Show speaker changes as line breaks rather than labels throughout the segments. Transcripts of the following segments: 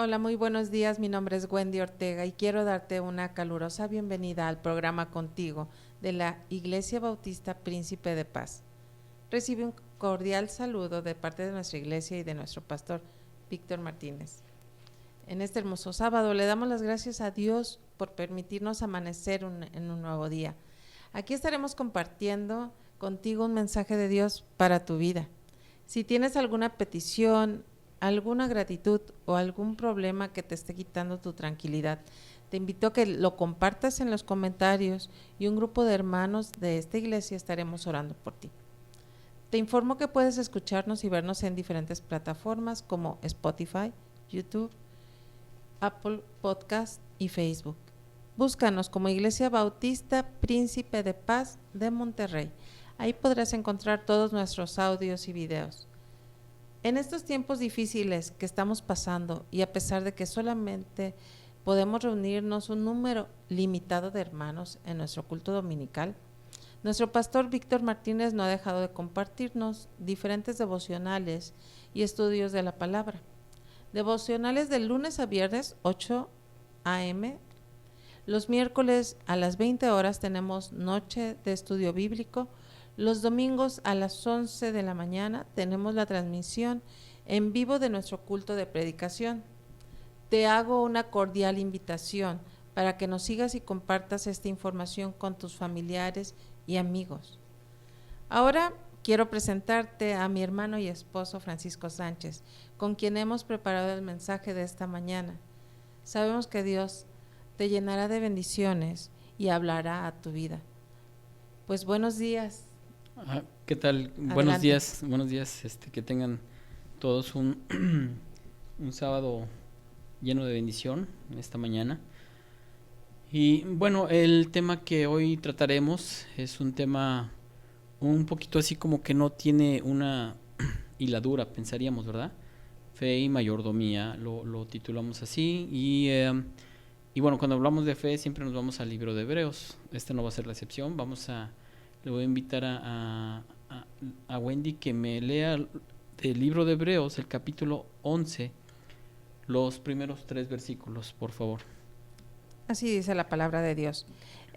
Hola, muy buenos días. Mi nombre es Wendy Ortega y quiero darte una calurosa bienvenida al programa Contigo de la Iglesia Bautista Príncipe de Paz. Recibe un cordial saludo de parte de nuestra iglesia y de nuestro pastor Víctor Martínez. En este hermoso sábado le damos las gracias a Dios por permitirnos amanecer en un nuevo día. Aquí estaremos compartiendo contigo un mensaje de Dios para tu vida. Si tienes alguna petición, alguna gratitud o algún problema que te esté quitando tu tranquilidad, te invito a que lo compartas en los comentarios y un grupo de hermanos de esta iglesia estaremos orando por ti. Te informo que puedes escucharnos y vernos en diferentes plataformas como Spotify, YouTube, Apple Podcast y Facebook. Búscanos como Iglesia Bautista Príncipe de Paz de Monterrey. Ahí podrás encontrar todos nuestros audios y videos. En estos tiempos difíciles que estamos pasando y a pesar de que solamente podemos reunirnos un número limitado de hermanos en nuestro culto dominical, nuestro pastor Víctor Martínez no ha dejado de compartirnos diferentes devocionales y estudios de la palabra. Devocionales de lunes a viernes, 8 a.m. Los miércoles a las 20 horas tenemos noche de estudio bíblico. Los domingos a las 11 de la mañana tenemos la transmisión en vivo de nuestro culto de predicación. Te hago una cordial invitación para que nos sigas y compartas esta información con tus familiares y amigos. Ahora quiero presentarte a mi hermano y esposo Francisco Sánchez, con quien hemos preparado el mensaje de esta mañana. Sabemos que Dios te llenará de bendiciones y hablará a tu vida. Pues buenos días.
¿Qué tal?
Adelante.
Buenos días, que tengan todos un sábado lleno de bendición en esta mañana. Y bueno, el tema que hoy trataremos es un tema un poquito así como que no tiene una hiladura, pensaríamos, ¿verdad? Fe y mayordomía, lo titulamos así. Y bueno, cuando hablamos de fe siempre nos vamos al libro de Hebreos. Esta no va a ser la excepción. Le voy a invitar a Wendy que me lea el libro de Hebreos, el capítulo 11, los primeros 3 versículos, por favor.
Así dice la palabra de Dios.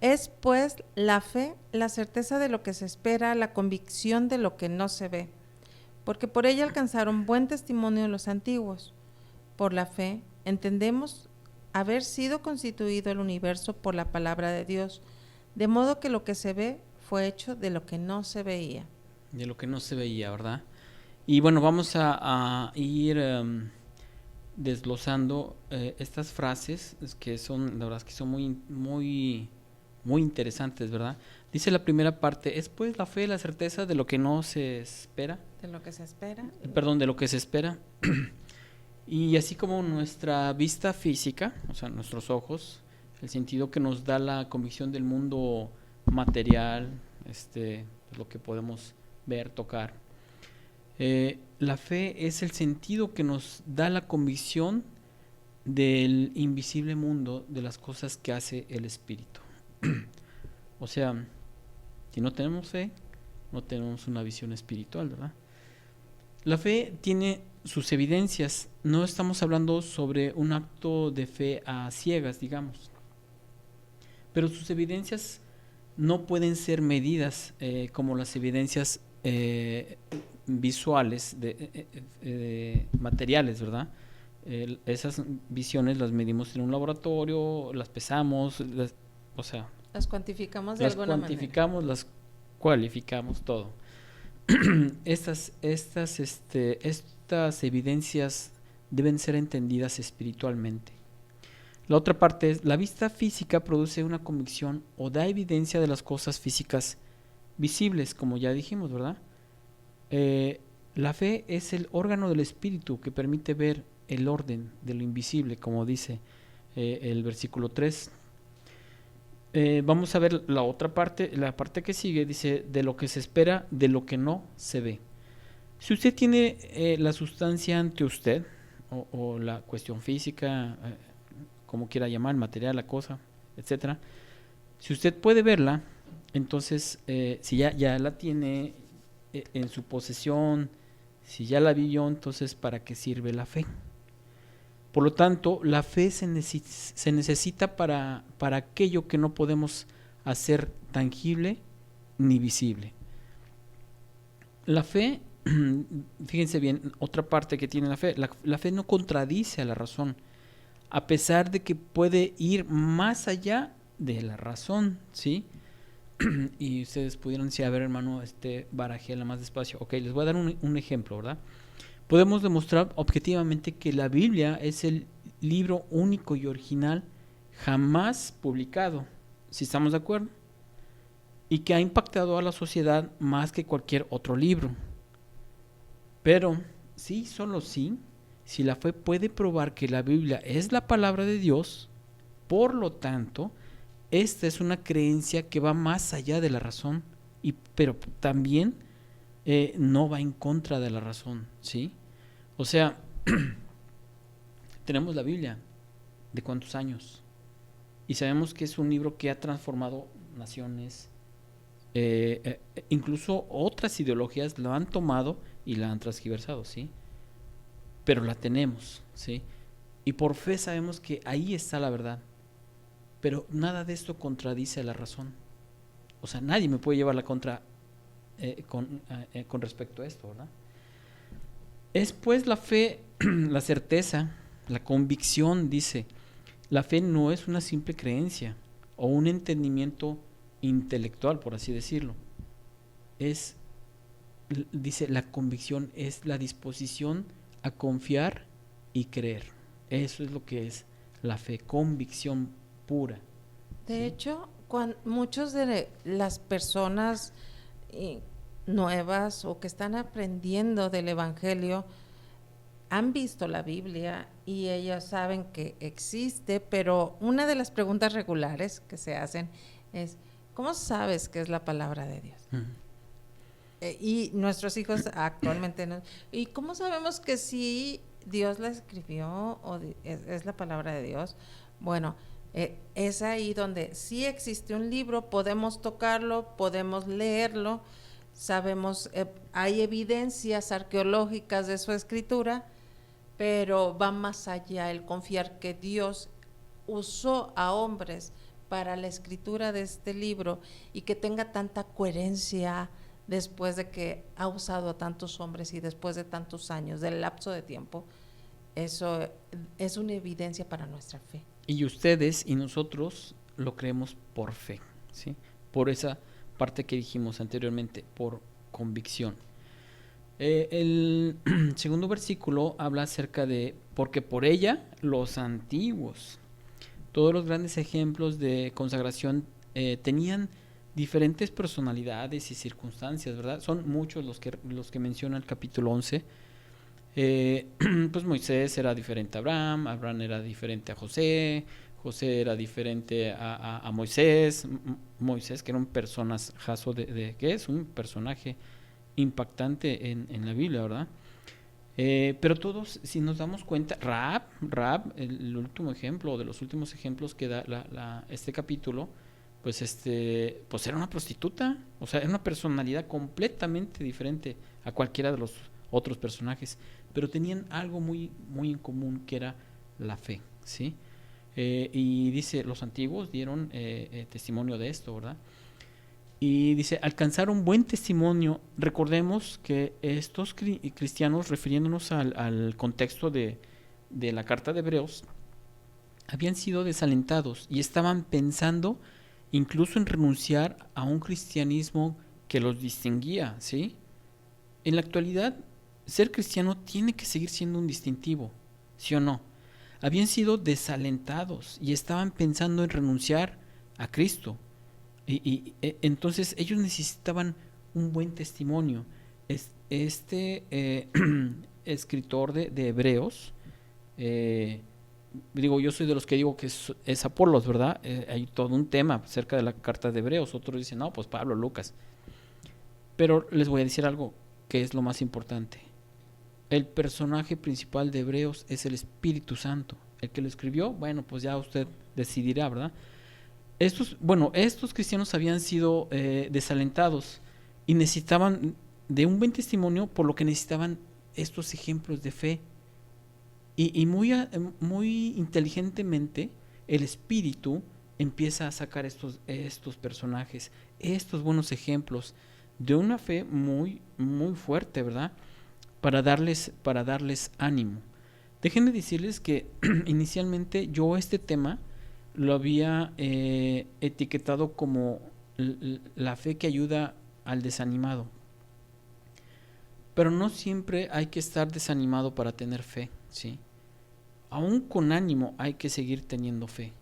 Es pues la fe, la certeza de lo que se espera, la convicción de lo que no se ve, porque por ella alcanzaron buen testimonio los antiguos. Por la fe entendemos haber sido constituido el universo por la palabra de Dios, de modo que lo que se ve fue hecho de lo que no se veía.
De lo que no se veía, ¿verdad? Y bueno, vamos a ir desglosando estas frases que son, la verdad es que son muy interesantes, ¿verdad? Dice la primera parte, es pues la fe, la certeza de lo que no se espera.
De lo que se espera.
Perdón, de lo que se espera. Y así como nuestra vista física, o sea, nuestros ojos, el sentido que nos da la convicción del mundo material, lo que podemos ver, tocar. La fe es el sentido que nos da la convicción del invisible mundo, de las cosas que hace el Espíritu. O sea, si no tenemos fe, no tenemos una visión espiritual, ¿verdad? La fe tiene sus evidencias. No estamos hablando sobre un acto de fe a ciegas, digamos, pero sus evidencias no pueden ser medidas como las evidencias visuales, materiales, ¿verdad? Esas visiones las medimos en un laboratorio, las pesamos, las
cuantificamos de alguna manera.
Las cualificamos, todo. Estas evidencias deben ser entendidas espiritualmente. La otra parte es, la vista física produce una convicción o da evidencia de las cosas físicas visibles, como ya dijimos, ¿verdad? La fe es el órgano del espíritu que permite ver el orden de lo invisible, como dice el versículo 3. Vamos a ver la otra parte, la parte que sigue, dice, de lo que se espera, de lo que no se ve. Si usted tiene la sustancia ante usted, o la cuestión física, como quiera llamar, material, la cosa, etcétera, si usted puede verla, entonces si ya la tiene en su posesión, si ya la vio, entonces ¿para qué sirve la fe? Por lo tanto, la fe se necesita para aquello que no podemos hacer tangible ni visible. La fe, fíjense bien, otra parte que tiene la fe, la fe no contradice a la razón, a pesar de que puede ir más allá de la razón, ¿sí? Y ustedes pudieran decir, a ver, hermano, barajéala más despacio. Ok, les voy a dar un ejemplo, ¿verdad? Podemos demostrar objetivamente que la Biblia es el libro único y original jamás publicado, si estamos de acuerdo, y que ha impactado a la sociedad más que cualquier otro libro. Pero sí, solo sí, si la fe puede probar que la Biblia es la palabra de Dios, por lo tanto, esta es una creencia que va más allá de la razón, pero también no va en contra de la razón, ¿sí? O sea, tenemos la Biblia, ¿de cuántos años? Y sabemos que es un libro que ha transformado naciones, incluso otras ideologías lo han tomado y la han transgiversado, ¿sí? Pero la tenemos, ¿sí? Y por fe sabemos que ahí está la verdad. Pero nada de esto contradice a la razón. O sea, nadie me puede llevar la contra con respecto a esto, ¿verdad? Es pues la fe, la certeza, la convicción, dice. La fe no es una simple creencia o un entendimiento intelectual, por así decirlo. Dice, la convicción es la disposición a confiar y creer. Eso es lo que es la fe, convicción pura.
De hecho, muchos de las personas nuevas o que están aprendiendo del Evangelio han visto la Biblia y ellos saben que existe, pero una de las preguntas regulares que se hacen es, ¿cómo sabes que es la palabra de Dios? Y nuestros hijos actualmente no. ¿Y cómo sabemos que sí Dios la escribió o es la palabra de Dios? Bueno, es ahí donde sí existe un libro, podemos tocarlo, podemos leerlo, sabemos, hay evidencias arqueológicas de su escritura, pero va más allá el confiar que Dios usó a hombres para la escritura de este libro y que tenga tanta coherencia después de que ha usado a tantos hombres y después de tantos años, del lapso de tiempo. Eso es una evidencia para nuestra fe.
Y ustedes y nosotros lo creemos por fe, ¿sí? Por esa parte que dijimos anteriormente, por convicción. El segundo versículo habla acerca de, porque por ella los antiguos, todos los grandes ejemplos de consagración tenían diferentes personalidades y circunstancias, ¿verdad? Son muchos los que menciona el capítulo 11. Pues Moisés era diferente a Abraham, Abraham era diferente a José, José era diferente a Moisés, Moisés que era un personajazo ¿qué es? Un personaje impactante en la Biblia, ¿verdad? Pero todos, si nos damos cuenta, Rahab, el último ejemplo, de los últimos ejemplos que da este capítulo, pues pues era una prostituta, o sea, era una personalidad completamente diferente a cualquiera de los otros personajes, pero tenían algo muy, muy en común, que era la fe, ¿sí? Y dice, los antiguos dieron testimonio de esto, ¿verdad? Y dice, alcanzar un buen testimonio. Recordemos que estos cristianos, refiriéndonos al contexto de la carta de Hebreos, habían sido desalentados y estaban pensando incluso en renunciar a un cristianismo que los distinguía, ¿sí? En la actualidad, ser cristiano tiene que seguir siendo un distintivo, ¿sí o no? Habían sido desalentados y estaban pensando en renunciar a Cristo. Y entonces ellos necesitaban un buen testimonio. Escritor de Hebreos, yo soy de los que digo que es Apolos, ¿verdad? Hay todo un tema acerca de la carta de Hebreos. Otros dicen, no, pues Pablo, Lucas. Pero les voy a decir algo que es lo más importante. El personaje principal de Hebreos es el Espíritu Santo. El que lo escribió, bueno, pues ya usted decidirá, ¿verdad? Estos cristianos habían sido desalentados y necesitaban de un buen testimonio, por lo que necesitaban estos ejemplos de fe. Y muy inteligentemente el espíritu empieza a sacar estos personajes, estos buenos ejemplos de una fe muy, muy fuerte, ¿verdad? Para darles ánimo. Déjenme decirles que inicialmente yo este tema lo había etiquetado como la fe que ayuda al desanimado. Pero no siempre hay que estar desanimado para tener fe, ¿sí? Aún con ánimo hay que seguir teniendo fe.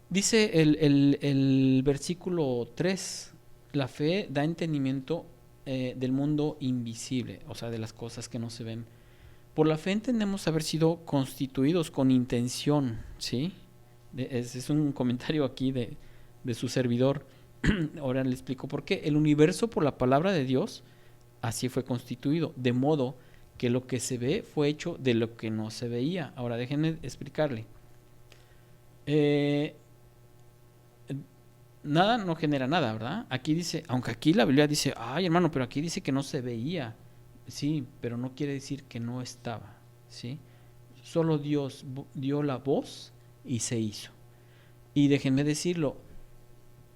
Dice el versículo 3, la fe da entendimiento del mundo invisible, o sea, de las cosas que no se ven. Por la fe entendemos haber sido constituidos con intención, ¿sí? Es un comentario aquí de su servidor. Ahora le explico por qué. El universo, por la palabra de Dios, así fue constituido, de modo que lo que se ve fue hecho de lo que no se veía. Ahora déjenme explicarle. Nada no genera nada, ¿verdad? Aquí dice, aunque aquí la Biblia dice, ay hermano, pero aquí dice que no se veía. Sí, pero no quiere decir que no estaba, ¿sí? Solo Dios dio la voz y se hizo. Y déjenme decirlo,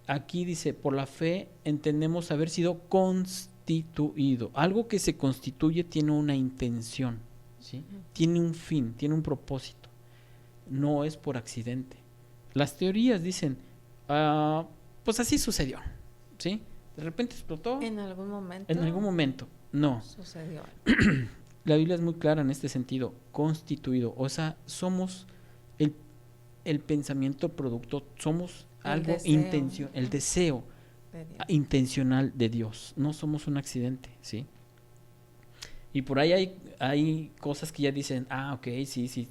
aquí dice, por la fe entendemos haber sido constituido. Algo que se constituye tiene una intención, ¿sí? Tiene un fin, tiene un propósito. No es por accidente. Las teorías dicen, pues así sucedió, ¿sí? De repente explotó.
En algún momento.
En algún momento, no.
Sucedió.
La Biblia es muy clara en este sentido, constituido. O sea, somos el pensamiento producto, somos algo el deseo intencional de Dios. No somos un accidente, ¿sí? Y por ahí hay cosas que ya dicen, ok, sí,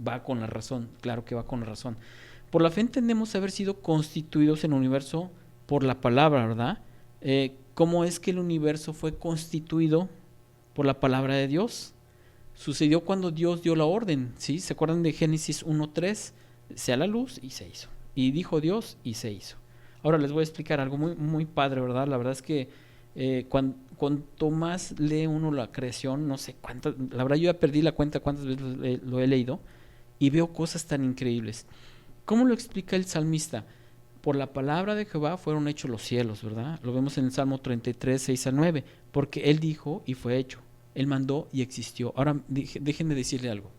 va con la razón. Claro que va con la razón. Por la fe entendemos haber sido constituidos en el universo por la palabra, ¿verdad? ¿Cómo es que el universo fue constituido por la palabra de Dios? Sucedió cuando Dios dio la orden, ¿sí? ¿Se acuerdan de Génesis 1:3? Sea la luz y se hizo. Y dijo Dios y se hizo. Ahora les voy a explicar algo muy, muy padre, ¿verdad? La verdad es que cuanto más lee uno la creación, no sé cuántas, la verdad yo ya perdí la cuenta cuántas veces lo he leído y veo cosas tan increíbles. ¿Cómo lo explica el salmista? Por la palabra de Jehová fueron hechos los cielos, ¿verdad? Lo vemos en el Salmo 33, 6-9, porque Él dijo y fue hecho. Él mandó y existió. Ahora déjenme decirle algo.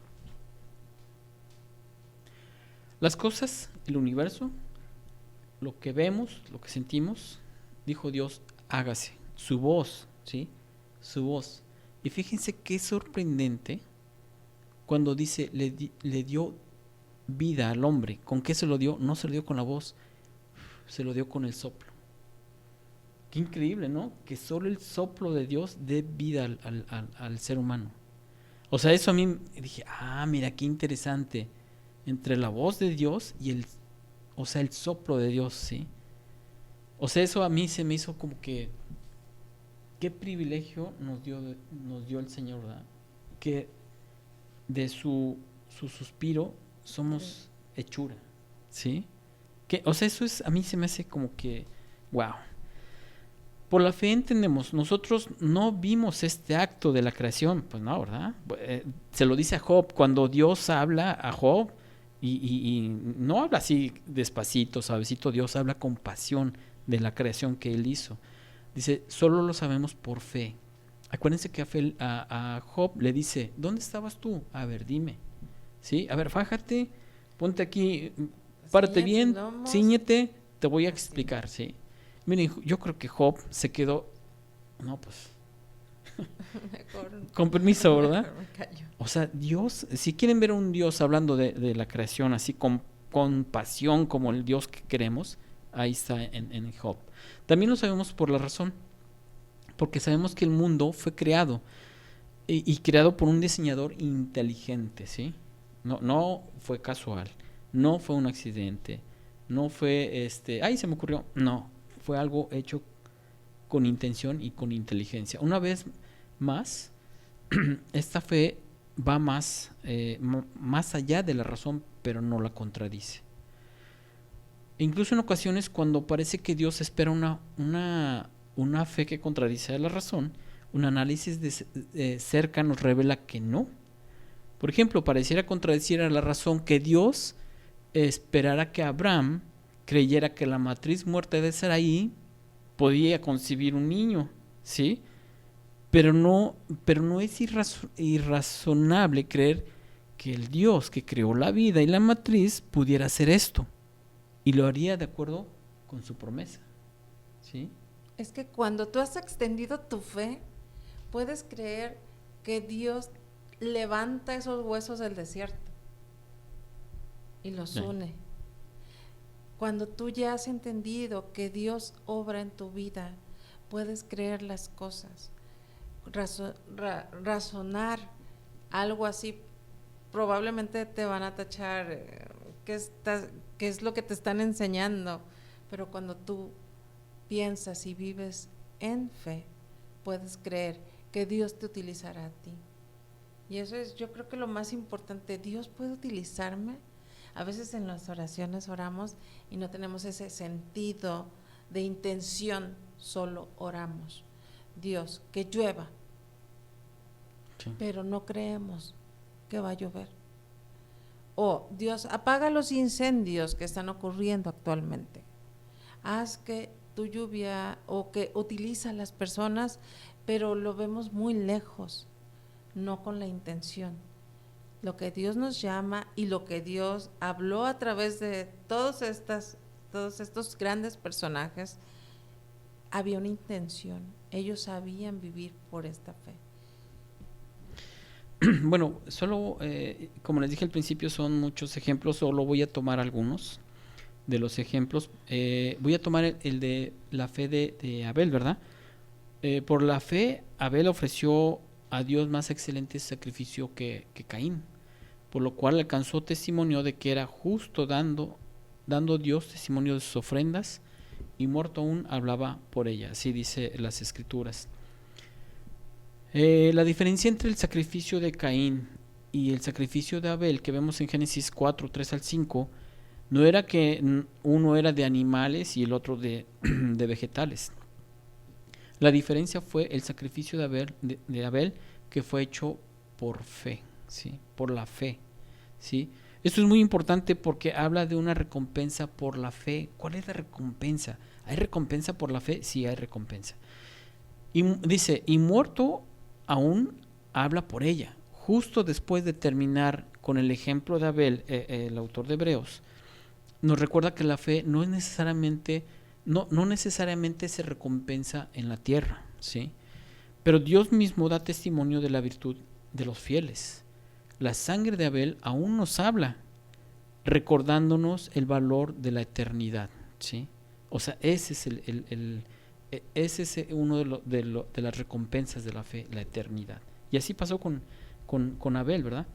Las cosas, el universo, lo que vemos, lo que sentimos, dijo Dios, hágase. Su voz, ¿sí? Su voz. Y fíjense qué sorprendente cuando dice, le dio vida al hombre. ¿Con qué se lo dio? No se lo dio con la voz, se lo dio con el soplo. Qué increíble, ¿no? Que solo el soplo de Dios dé vida al ser humano. O sea, eso a mí dije, mira, qué interesante. Entre la voz de Dios y el soplo de Dios, ¿sí? O sea, eso a mí se me hizo como que qué privilegio nos dio el Señor, ¿verdad? Que de su suspiro somos hechura, ¿sí? O sea, eso a mí se me hace como que, wow. Por la fe entendemos, nosotros no vimos este acto de la creación, pues no, ¿verdad? Se lo dice a Job, cuando Dios habla a Job, y no habla así despacito, suavecito, Dios habla con pasión de la creación que Él hizo. Dice, solo lo sabemos por fe. Acuérdense que a Job le dice, ¿dónde estabas tú? A ver, dime. ¿Sí? A ver, fájate, ponte aquí, párate bien, cíñete, te voy a explicar, ¿sí? Miren, yo creo que Job se quedó, no, pues, con permiso, ¿verdad? O sea, Dios, si quieren ver a un Dios hablando de la creación así con pasión como el Dios que queremos, ahí está en Job. También lo sabemos por la razón, porque sabemos que el mundo fue creado y creado por un diseñador inteligente, ¿sí? No fue casual, no fue un accidente, no fue se me ocurrió, no, fue algo hecho con intención y con inteligencia. Una vez más, esta fe va más allá de la razón, pero no la contradice. Incluso en ocasiones cuando parece que Dios espera una fe que contradice a la razón, un análisis de cerca nos revela que no. Por ejemplo, pareciera contradecir a la razón que Dios esperara que Abraham creyera que la matriz muerta de Sarai podía concebir un niño, ¿sí? Pero no es irrazonable creer que el Dios que creó la vida y la matriz pudiera hacer esto, y lo haría de acuerdo con su promesa, ¿sí?
Es que cuando tú has extendido tu fe, puedes creer que Dios levanta esos huesos del desierto y los une. Cuando tú ya has entendido que Dios obra en tu vida, puedes creer las cosas, razonar algo así. Probablemente te van a tachar qué es lo que te están enseñando, pero cuando tú piensas y vives en fe, puedes creer que Dios te utilizará a ti. Y eso es, yo creo que lo más importante. Dios puede utilizarme. A veces en las oraciones oramos y no tenemos ese sentido de intención, solo oramos. Dios, que llueva, sí, pero no creemos que va a llover. O Dios, apaga los incendios que están ocurriendo actualmente. Haz que tu lluvia, o que utiliza a las personas, pero lo vemos muy lejos, no con la intención. Lo que Dios nos llama y lo que Dios habló a través de todos estos grandes personajes, había una intención. Ellos sabían vivir por esta fe.
Bueno, solo, como les dije al principio, son muchos ejemplos, solo voy a tomar algunos de los ejemplos. Voy a tomar el de la fe de Abel, ¿verdad? Por la fe, Abel ofreció a Dios más excelente sacrificio que Caín, por lo cual alcanzó testimonio de que era justo, dando Dios testimonio de sus ofrendas, y muerto aún hablaba por ella. Así dice las Escrituras. La diferencia entre el sacrificio de Caín y el sacrificio de Abel, que vemos en Génesis 4, 3 al 5, no era que uno era de animales y el otro de vegetales. La diferencia fue el sacrificio de Abel, que fue hecho por fe, ¿sí? Por la fe, ¿sí? Esto es muy importante porque habla de una recompensa por la fe. ¿Cuál es la recompensa? ¿Hay recompensa por la fe? Sí, hay recompensa. Y dice, y muerto aún habla por ella. Justo después de terminar con el ejemplo de Abel, el autor de Hebreos nos recuerda que la fe no necesariamente se recompensa en la tierra, ¿sí? Pero Dios mismo da testimonio de la virtud de los fieles. La sangre de Abel aún nos habla, recordándonos el valor de la eternidad, ¿sí? O sea, ese es uno de las recompensas de la fe, la eternidad. Y así pasó con Abel, ¿verdad?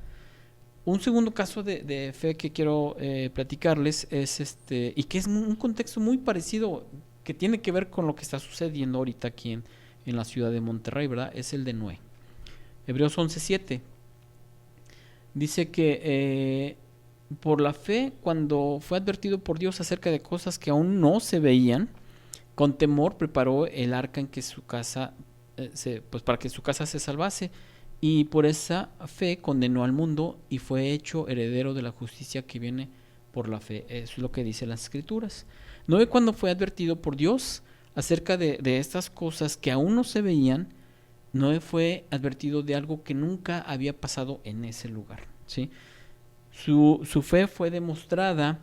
Un segundo caso de fe que quiero platicarles es y que es un contexto muy parecido, que tiene que ver con lo que está sucediendo ahorita aquí en la ciudad de Monterrey, ¿verdad? Es el de Noé. Hebreos 11:7 dice que por la fe, cuando fue advertido por Dios acerca de cosas que aún no se veían, con temor preparó el arca en que su casa, pues para que su casa se salvase. Y por esa fe condenó al mundo y fue hecho heredero de la justicia que viene por la fe. Eso es lo que dicen las Escrituras. Noé, cuando fue advertido por Dios acerca de estas cosas que aún no se veían, Noé fue advertido de algo que nunca había pasado en ese lugar, ¿sí? Su fe fue demostrada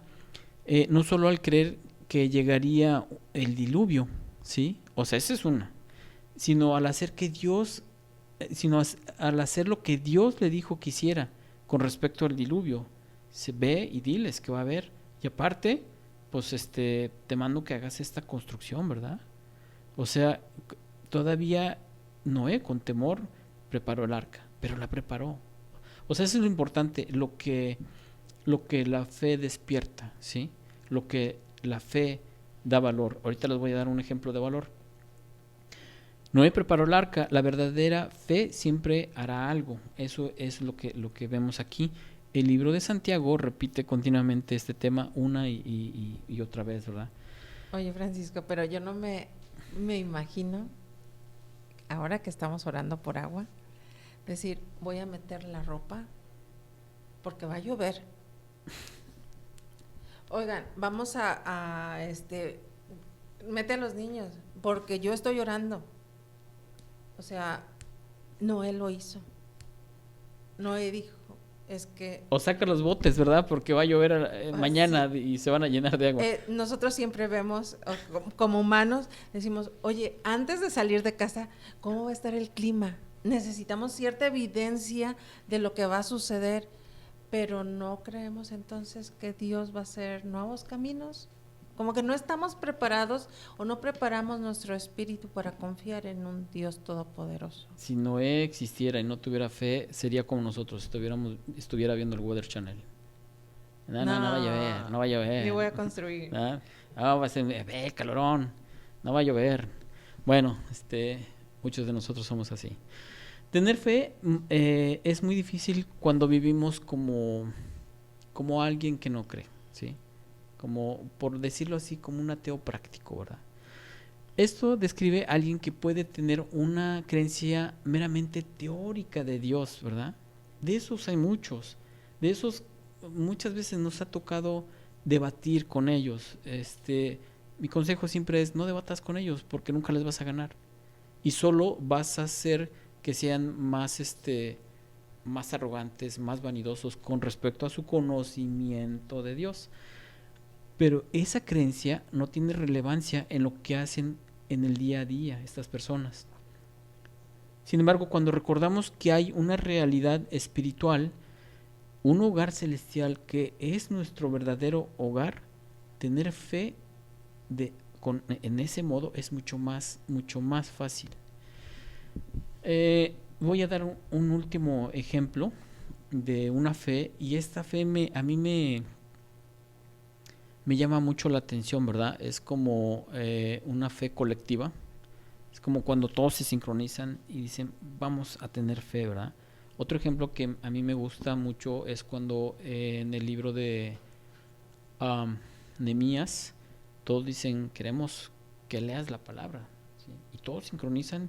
no solo al creer que llegaría el diluvio, ¿sí? O sea, esa es una, sino al hacer al hacer lo que Dios le dijo que hiciera con respecto al diluvio. Se ve y diles que va a haber. Y aparte, pues te mando que hagas esta construcción, ¿verdad? O sea, todavía Noé con temor preparó el arca, pero la preparó. O sea, eso es lo importante, lo que la fe despierta, ¿sí? Lo que la fe da valor. Ahorita les voy a dar un ejemplo de valor. Noé preparó el arca, la verdadera fe siempre hará algo. Eso es lo que vemos aquí. El libro de Santiago repite continuamente este tema una y otra vez, ¿verdad?
Oye, Francisco, pero yo no me imagino, ahora que estamos orando por agua, decir, voy a meter la ropa porque va a llover. Oigan, vamos mete a los niños, porque yo estoy llorando. O sea, Noé lo hizo. Noé dijo, es que...
O saca los botes, ¿verdad? Porque va a llover mañana
sí.
Y se van a llenar de agua.
Nosotros siempre vemos, como humanos, decimos, oye, antes de salir de casa, ¿cómo va a estar el clima? Necesitamos cierta evidencia de lo que va a suceder, pero no creemos entonces que Dios va a hacer nuevos caminos. Como que no estamos preparados o no preparamos nuestro espíritu para confiar en un Dios todopoderoso.
Si Noé existiera y no tuviera fe, sería como nosotros, estuviera viendo el Weather Channel. No va a llover, no va a llover.
Yo voy a construir.
Va a ser, calorón, no va a llover. Bueno, muchos de nosotros somos así. Tener fe es muy difícil cuando vivimos como alguien que no cree, ¿sí? Como, por decirlo así, como un ateo práctico, ¿verdad? Esto describe a alguien que puede tener una creencia meramente teórica de Dios, ¿verdad? De esos hay muchos. De esos muchas veces nos ha tocado debatir con ellos. Mi consejo siempre es: no debatas con ellos, porque nunca les vas a ganar. Y solo vas a hacer que sean más arrogantes, más vanidosos con respecto a su conocimiento de Dios. Pero esa creencia no tiene relevancia en lo que hacen en el día a día estas personas. Sin embargo, cuando recordamos que hay una realidad espiritual, un hogar celestial que es nuestro verdadero hogar, tener fe en ese modo es mucho más fácil. Voy a dar un último ejemplo de una fe, y esta fe a mí me llama mucho la atención, ¿verdad? Es como una fe colectiva. Es como cuando todos se sincronizan y dicen, vamos a tener fe, ¿verdad? Otro ejemplo que a mí me gusta mucho es cuando en el libro de Nehemías, todos dicen, queremos que leas la palabra, ¿sí? Y todos sincronizan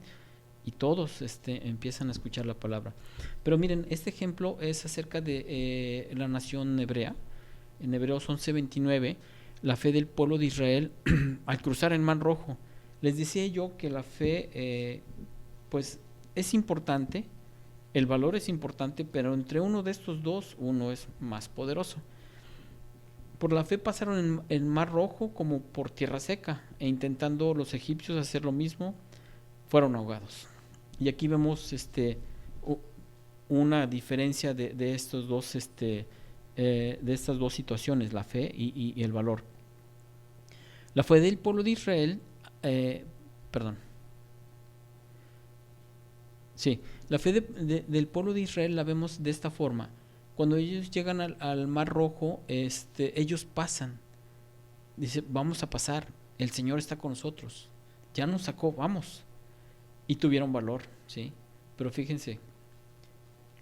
y todos empiezan a escuchar la palabra. Pero miren, este ejemplo es acerca de la nación hebrea. En Hebreos 11:29, la fe del pueblo de Israel al cruzar el Mar Rojo. Les decía yo que la fe pues es importante, el valor es importante, pero entre uno de estos dos, uno es más poderoso. Por la fe pasaron el Mar Rojo como por tierra seca, e intentando los egipcios hacer lo mismo, fueron ahogados. Y aquí vemos una diferencia de estos dos de estas dos situaciones, la fe y el valor. La fe del pueblo de Israel, la fe del pueblo de Israel la vemos de esta forma. Cuando ellos llegan al Mar Rojo, ellos pasan. Dice, vamos a pasar, el Señor está con nosotros, ya nos sacó, vamos. Y tuvieron valor, ¿sí? Pero fíjense,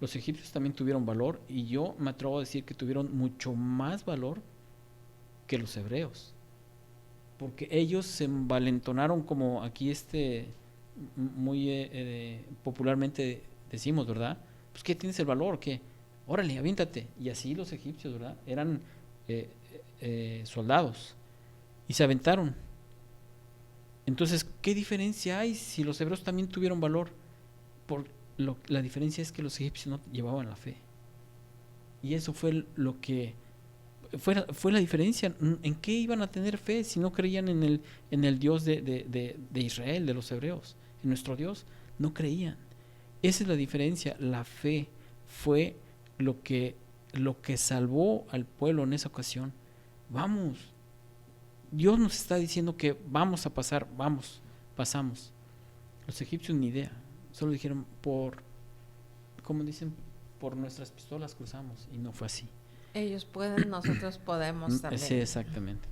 los egipcios también tuvieron valor, y yo me atrevo a decir que tuvieron mucho más valor que los hebreos, porque ellos se envalentonaron, como aquí muy popularmente decimos, ¿verdad? Pues ¿qué tienes el valor? ¿Qué? Órale, aviéntate. Y así los egipcios, ¿verdad? Eran soldados y se aventaron. Entonces, ¿qué diferencia hay si los hebreos también tuvieron valor? La diferencia es que los egipcios no llevaban la fe. Y eso fue lo que fue la diferencia. ¿En qué iban a tener fe si no creían en el Dios de Israel, de los hebreos? En nuestro Dios no creían. Esa es la diferencia. La fe fue lo que salvó al pueblo en esa ocasión. Vamos, Dios nos está diciendo que vamos a pasar, pasamos. Los egipcios ni idea, solo dijeron como dicen, por nuestras pistolas cruzamos, y no fue así.
Ellos pueden, nosotros podemos también.
Sí, exactamente.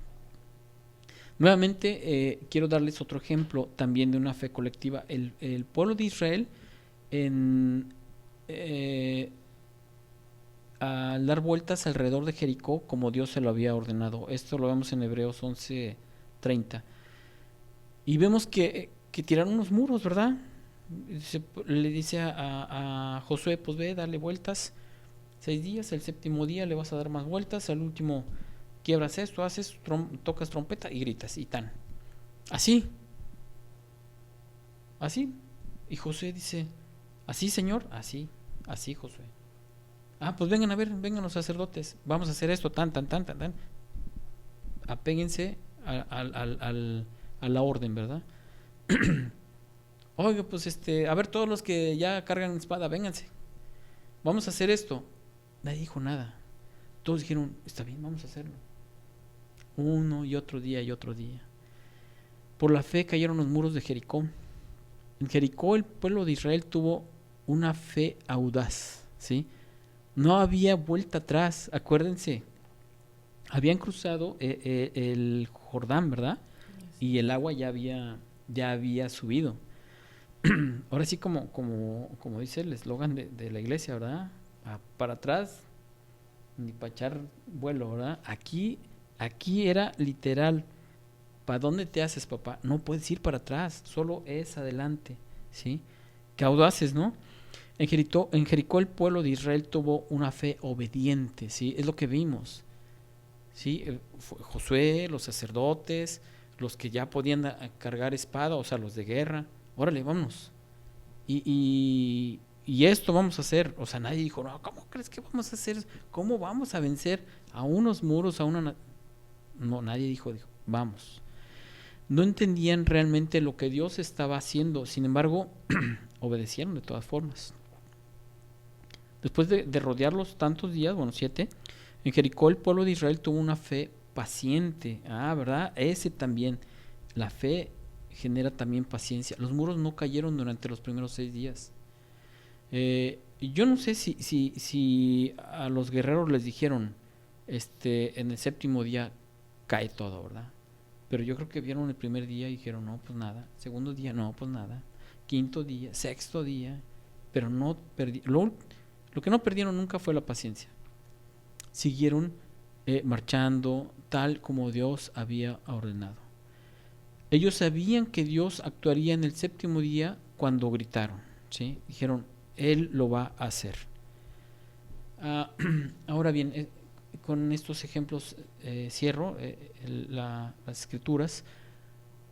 Nuevamente quiero darles otro ejemplo también de una fe colectiva. El pueblo de Israel al dar vueltas alrededor de Jericó como Dios se lo había ordenado. Esto lo vemos en Hebreos 11:30. Y vemos que tiraron unos muros, ¿verdad? Le dice a Josué, pues ve, dale vueltas. 6 días, el séptimo día le vas a dar más vueltas, al último quiebras esto, haces, tocas trompeta y gritas, y tan. Así. Así. Y Josué dice, ¿así, Señor? Así, así, Josué. Ah, pues vengan a ver, vengan los sacerdotes, vamos a hacer esto, tan. Apéguense a la orden, ¿verdad? Oiga, pues a ver, todos los que ya cargan espada, vénganse, vamos a hacer esto. Nadie dijo nada. Todos dijeron, está bien, vamos a hacerlo. Uno y otro día y otro día. Por la fe cayeron los muros de Jericó. En Jericó el pueblo de Israel tuvo una fe audaz, ¿sí? No había vuelta atrás, acuérdense. Habían cruzado el Jordán, ¿verdad? Y el agua ya había subido. Ahora sí, como dice el eslogan de la iglesia, ¿verdad? Para atrás, ni para echar vuelo, ¿verdad? Aquí era literal. ¿Para dónde te haces, papá? No puedes ir para atrás, solo es adelante, ¿sí? Qué audaces, ¿no? En Jericó el pueblo de Israel tuvo una fe obediente, ¿sí? Es lo que vimos, ¿sí? Josué, los sacerdotes, los que ya podían cargar espada, o sea, los de guerra. Órale, vámonos. Y esto vamos a hacer. O sea, nadie dijo, no, ¿cómo crees que vamos a hacer? ¿Cómo vamos a vencer a unos muros, a una... No, nadie dijo, vamos. No entendían realmente lo que Dios estaba haciendo, sin embargo, obedecieron de todas formas. Después de rodearlos tantos días, 7, en Jericó el pueblo de Israel tuvo una fe paciente. ¿Verdad? Ese también, la fe genera también paciencia. Los muros no cayeron durante los primeros 6 días. Yo no sé si a los guerreros les dijeron, en el séptimo día cae todo, ¿verdad? Pero yo creo que vieron el primer día y dijeron, no, pues nada. Segundo día, no, pues nada. Quinto día, sexto día. Pero no perdieron. Lo que no perdieron nunca fue la paciencia. Siguieron marchando tal como Dios había ordenado. Ellos sabían que Dios actuaría en el séptimo día cuando gritaron, ¿sí? Dijeron, Él lo va a hacer. Ahora bien, con estos ejemplos cierro las escrituras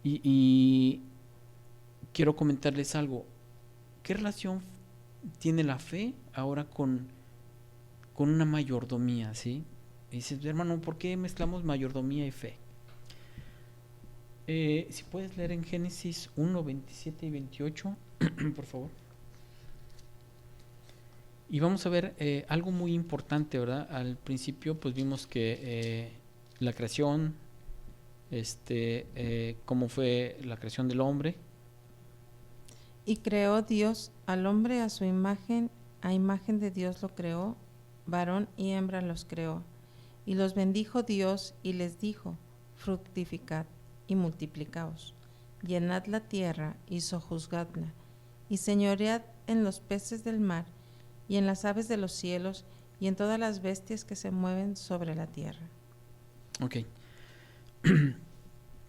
y quiero comentarles algo. ¿Qué relación tiene la fe ahora con una mayordomía, ¿sí? Y dices, hermano, ¿por qué mezclamos mayordomía y fe? Si puedes leer en Génesis 1, 27 y 28, por favor. Y vamos a ver algo muy importante, ¿verdad? Al principio pues vimos que la creación, cómo fue la creación del hombre.
Y creó Dios al hombre a su imagen de Dios lo creó, varón y hembra los creó. Y los bendijo Dios y les dijo, fructificad y multiplicaos, llenad la tierra y sojuzgadla, y señoread en los peces del mar, y en las aves de los cielos, y en todas las bestias que se mueven sobre la tierra.
Ok.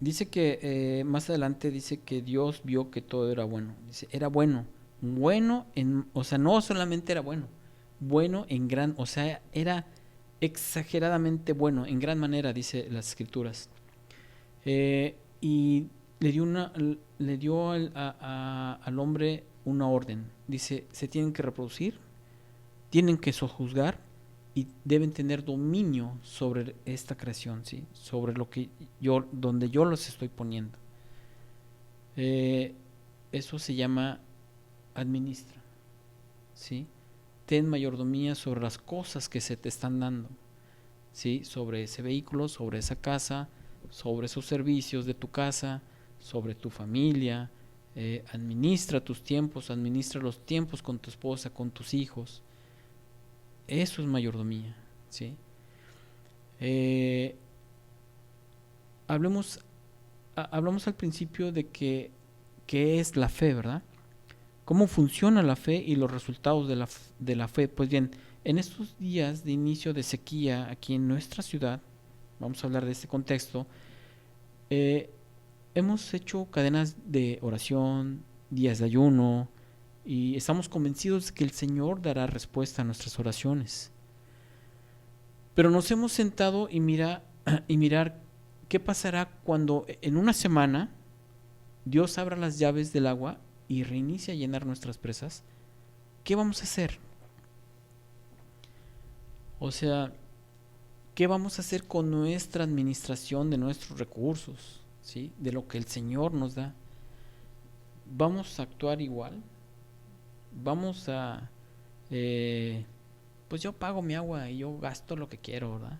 Dice que más adelante dice que Dios vio que todo era bueno. Dice, era bueno. Bueno, o sea, no solamente era bueno. Bueno en gran, o sea, era exageradamente bueno, en gran manera, dice las escrituras. Y le dio al hombre una orden. Dice, se tienen que reproducir, tienen que sojuzgar y deben tener dominio sobre esta creación, ¿sí? Sobre lo que donde yo los estoy poniendo. Eso se llama administra, ¿sí? Ten mayordomía sobre las cosas que se te están dando, ¿sí? Sobre ese vehículo, sobre esa casa, sobre esos servicios de tu casa, sobre tu familia. Administra tus tiempos, administra los tiempos con tu esposa, con tus hijos. Eso es mayordomía, ¿sí? Hablamos al principio de qué es la fe, ¿verdad? ¿Cómo funciona la fe y los resultados de la fe? Pues bien, en estos días de inicio de sequía aquí en nuestra ciudad, vamos a hablar de este contexto, hemos hecho cadenas de oración, días de ayuno, y estamos convencidos de que el Señor dará respuesta a nuestras oraciones. Pero nos hemos sentado y mirar qué pasará cuando en una semana Dios abra las llaves del agua y reinicia a llenar nuestras presas. ¿Qué vamos a hacer? O sea, ¿qué vamos a hacer con nuestra administración de nuestros recursos? ¿Sí? De lo que el Señor nos da. ¿Vamos a actuar igual? ¿Vamos a... pues yo pago mi agua y yo gasto lo que quiero, ¿verdad?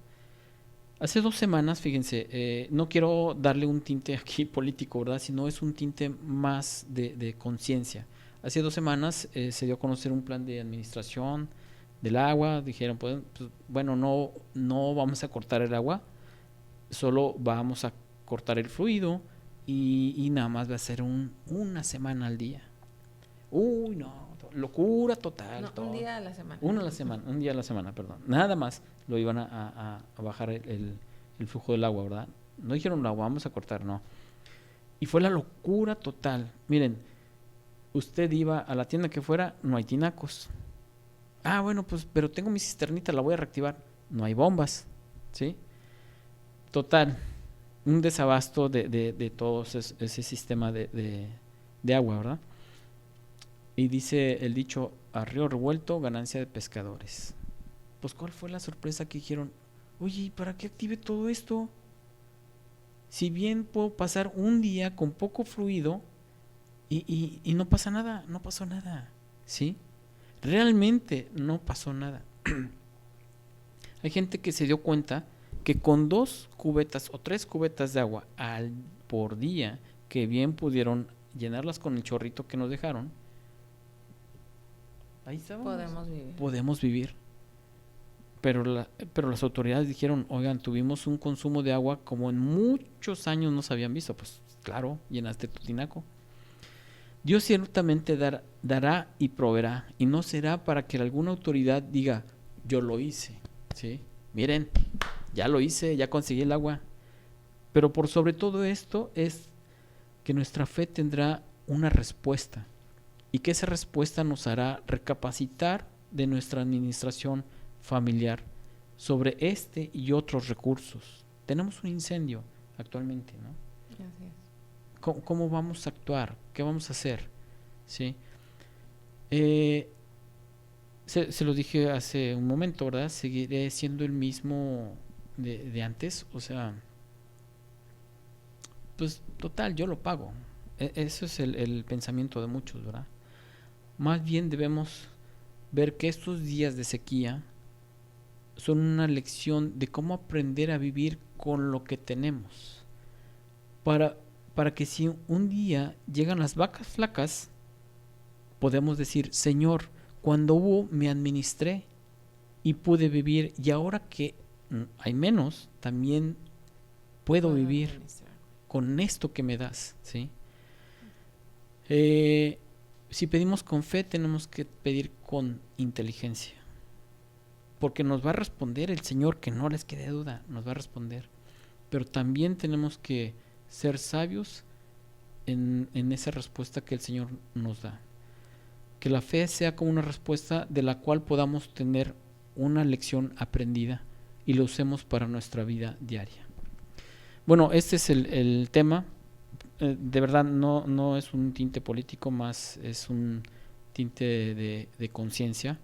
Hace 2 semanas, fíjense, no quiero darle un tinte aquí político, ¿verdad? Sino es un tinte más de conciencia. Hace 2 semanas se dio a conocer un plan de administración del agua. Dijeron, pues, bueno, no vamos a cortar el agua, solo vamos a cortar el fluido y nada más va a ser una semana al día. Uy, no, locura total.
No,
todo.
un día a la semana.
Un día a la semana, perdón. Nada más lo iban a bajar el flujo del agua, ¿verdad? No dijeron, no, vamos a cortar, no. Y fue la locura total. Miren, usted iba a la tienda que fuera, no hay tinacos. Ah, bueno, pues, pero tengo mi cisternita, la voy a reactivar. No hay bombas, ¿sí? Total, un desabasto de todo ese sistema de agua, ¿verdad? Y dice el dicho, a río revuelto, ganancia de pescadores. Pues, ¿cuál fue la sorpresa que dijeron? Oye, ¿para qué active todo esto? Si bien puedo pasar un día con poco fluido y no pasa nada, no pasó nada, ¿sí? Realmente no pasó nada. Hay gente que se dio cuenta que con 2 cubetas o 3 cubetas de agua por día, que bien pudieron llenarlas con el chorrito que nos dejaron, ahí estábamos. Podemos vivir. Pero las autoridades dijeron, oigan, tuvimos un consumo de agua como en muchos años no se habían visto. Pues claro, llenaste tu tinaco. Dios ciertamente dará y proveerá, y no será para que alguna autoridad diga, yo lo hice, ¿sí? Miren, ya lo hice, ya conseguí el agua. Pero por sobre todo esto es que nuestra fe tendrá una respuesta, y que esa respuesta nos hará recapacitar de nuestra administración familiar sobre este y otros recursos. Tenemos un incendio actualmente, ¿no?
Así es.
¿Cómo vamos a actuar? ¿Qué vamos a hacer? ¿Sí? Se lo dije hace un momento, ¿verdad? Seguiré siendo el mismo de antes. O sea, pues total, yo lo pago. Eso es el pensamiento de muchos, ¿verdad? Más bien debemos ver que estos días de sequía son una lección de cómo aprender a vivir con lo que tenemos. Para que si un día llegan las vacas flacas, podemos decir, Señor, cuando hubo me administré y pude vivir, y ahora que hay menos, también puedo vivir con esto que me das, ¿sí? Si pedimos con fe, tenemos que pedir con inteligencia, porque nos va a responder el Señor, que no les quede duda, nos va a responder. Pero también tenemos que ser sabios en esa respuesta que el Señor nos da. Que la fe sea como una respuesta de la cual podamos tener una lección aprendida y lo usemos para nuestra vida diaria. Bueno, este es el tema. De verdad no es un tinte político, más es un tinte de conciencia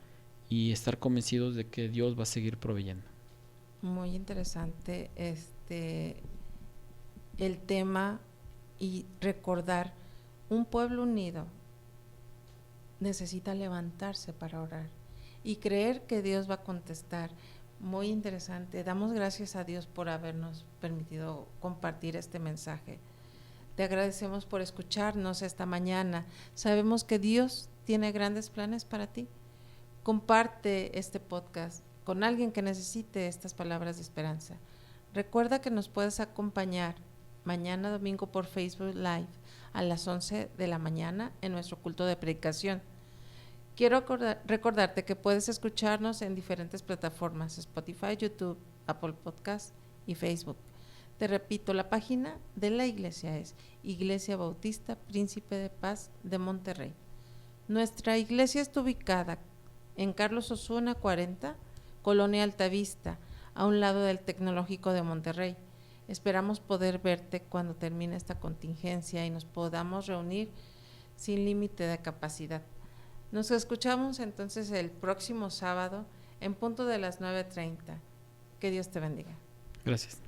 y estar convencidos de que Dios va a seguir proveyendo.
Muy interesante el tema, y recordar, un pueblo unido necesita levantarse para orar y creer que Dios va a contestar. Muy interesante. Damos gracias a Dios por habernos permitido compartir este mensaje. Te agradecemos por escucharnos esta mañana. Sabemos que Dios tiene grandes planes para ti. Comparte este podcast con alguien que necesite estas palabras de esperanza. Recuerda que nos puedes acompañar mañana domingo por Facebook Live a las 11 de la mañana en nuestro culto de predicación. Quiero recordarte que puedes escucharnos en diferentes plataformas: Spotify, YouTube, Apple Podcast y Facebook. Te repito, la página de la iglesia es Iglesia Bautista Príncipe de Paz de Monterrey. Nuestra iglesia está ubicada en Carlos Osuna 40, Colonia Altavista, a un lado del Tecnológico de Monterrey. Esperamos poder verte cuando termine esta contingencia y nos podamos reunir sin límite de capacidad. Nos escuchamos entonces el próximo sábado en punto de las 9:30. Que Dios te bendiga.
Gracias.